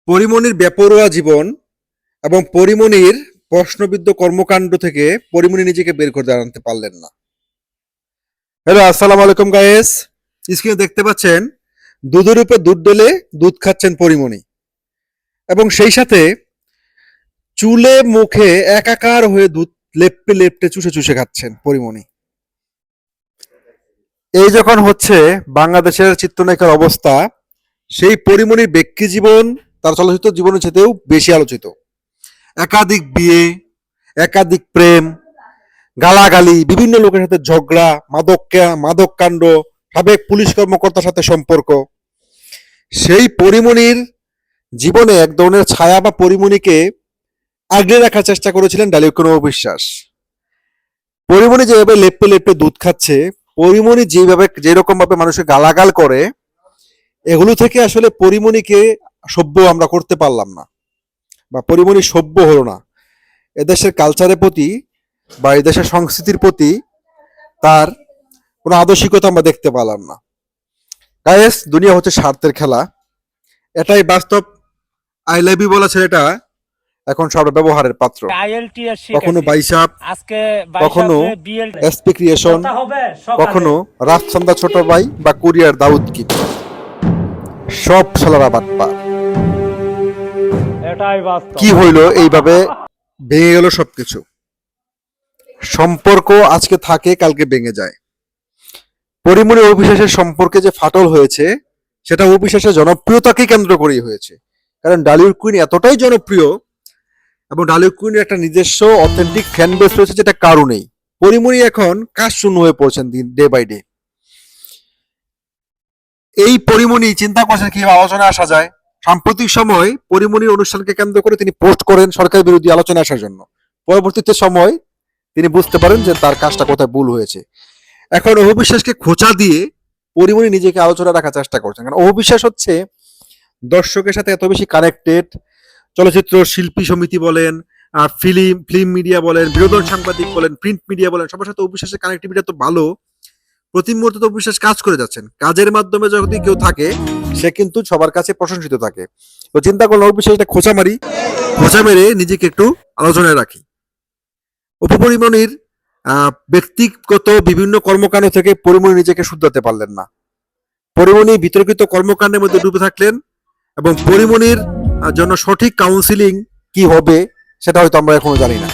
পরিমণির বেপরোয়া জীবন এবং পরিমণির প্রশ্নবিদ্ধ কর্মকাণ্ড থেকে পরিমণি নিজেকে বের করে আনতে পারলেন না। হ্যালো, আসসালামু আলাইকুম গাইস। স্ক্রিনে দেখতে পাচ্ছেন দুধের উপর দুধ ঢেলে দুধ খাচ্ছেন পরিমণি, এবং সেই সাথে চুলে মুখে একাকার হয়ে দুধ লেপটে লেপটে চুষে চুষে খাচ্ছেন পরিমণি। এই যখন হচ্ছে বাংলাদেশের চিত্রনায়িকার অবস্থা, সেই পরিমণির ব্যক্তি জীবন তার চলচ্চিত্র জীবনের চেয়েও বেশি আলোচিত। একাধিক বিয়ে, একাধিক প্রেম, গালাগালি, বিভিন্ন লোকের সাথে ঝগড়া, মাদক কাণ্ড, সাবেক পুলিশ কর্মকর্তার সাথে সম্পর্ক। সেই পরিমণির জীবনে এক ধরনের ছায়া বা পরিমণিকে আগলে রাখার চেষ্টা করেছিলেন ডালিউড কোনো বিশ্বাস। পরিমণি যেভাবে লেপে লেপে দুধ খাচ্ছে, পরিমণি যেরকম ভাবে মানুষকে গালাগাল করে, এগুলো থেকে আসলে পরিমণিকে সভ্য আমরা করতে পারলাম না, বা পরিমণি সভ্য হলো না। এদেশের কালচারের প্রতি বা এদেশের সংস্কৃতির প্রতি তার কোনো আদর্শিকতা আমরা দেখতে পেলাম না। গায়েস, দুনিয়া হচ্ছে স্বার্থের খেলা, এটাই বাস্তব। আই লাভ ইউ বলা ছেলেটা এখন সব ব্যবহারের পাত্র। কখনো বাইসাপ, কখনো এসপি ক্রিয়েশন, কখনো রাজচন্দা ছোট ভাই বা কুরিয়ার দাউদ কি, সব শালারা বাটপা। কি হইলো এইভাবে ভেঙে গেল সবকিছু। সম্পর্ক আজকে থাকে, কালকে ভেঙে যায়। পরিমণি অবিশ্বাসের সম্পর্কে যে ফাটল হয়েছে, সেটা অবিশ্বাসের জনপ্রিয়তাকে কেন্দ্র করেই হয়েছে। কারণ ডালিউড কুইন এতটাই জনপ্রিয় এবং ডালিউড কুইনের একটা নিজস্ব অথেন্টিক ফ্যান বেস রয়েছে, যেটা কারণেই পরিমণি এখন কাজ শূন্য হয়ে পড়ছেন ডে বাই ডে। এই পরিমণি চিন্তা করছেন কিভাবে আলোচনায় আসা যায়। সাম্প্রতিক সময় পরিমণির অনুষ্ঠানকে কেন্দ্র করে তিনি পোস্ট করেন সরকার বিরোধী আলোচনা আসার জন্য। পরবর্তীতে সময় তিনি বুঝতে পারেন যে তার কাজটা কোথায় ভুল হয়েছে। এখন অবিশ্বাসকে খোঁচা দিয়ে পরিমণি নিজেকে আলোচনা রাখার চেষ্টা করছেন, কারণ অবিশ্বাস হচ্ছে দর্শকের সাথে এত বেশি কানেক্টেড। চলচ্চিত্র শিল্পী সমিতি বলেন, ফিল্ম মিডিয়া বলেন, বিনোদন সাংবাদিক বলেন, প্রিন্ট মিডিয়া বলেন, সবার সাথে অবিশ্বাসের কানেক্টিভিটি তো ভালো। প্রতি মুহূর্তে তো অবিশ্বাস কাজ করে যাচ্ছেন। কাজের মাধ্যমে যদি কেউ থাকে, সে কিন্তু সবার কাছে প্রশংসিত থাকে। তো চিন্তা করলাম অবিশ্বাসটা খোঁচা মেরে নিজেকে একটু আলোচনায় রাখি। উপপরিমণির ব্যক্তিগত বিভিন্ন কর্মকাণ্ড থেকে পরিমণি নিজেকে শুধরাতে পারলেন না। পরিমণি বিতর্কিত কর্মকাণ্ডের মধ্যে ডুবে থাকলেন, এবং পরিমণির জন্য সঠিক কাউন্সিলিং কি হবে সেটা হয়তো আমরা এখনো জানি না।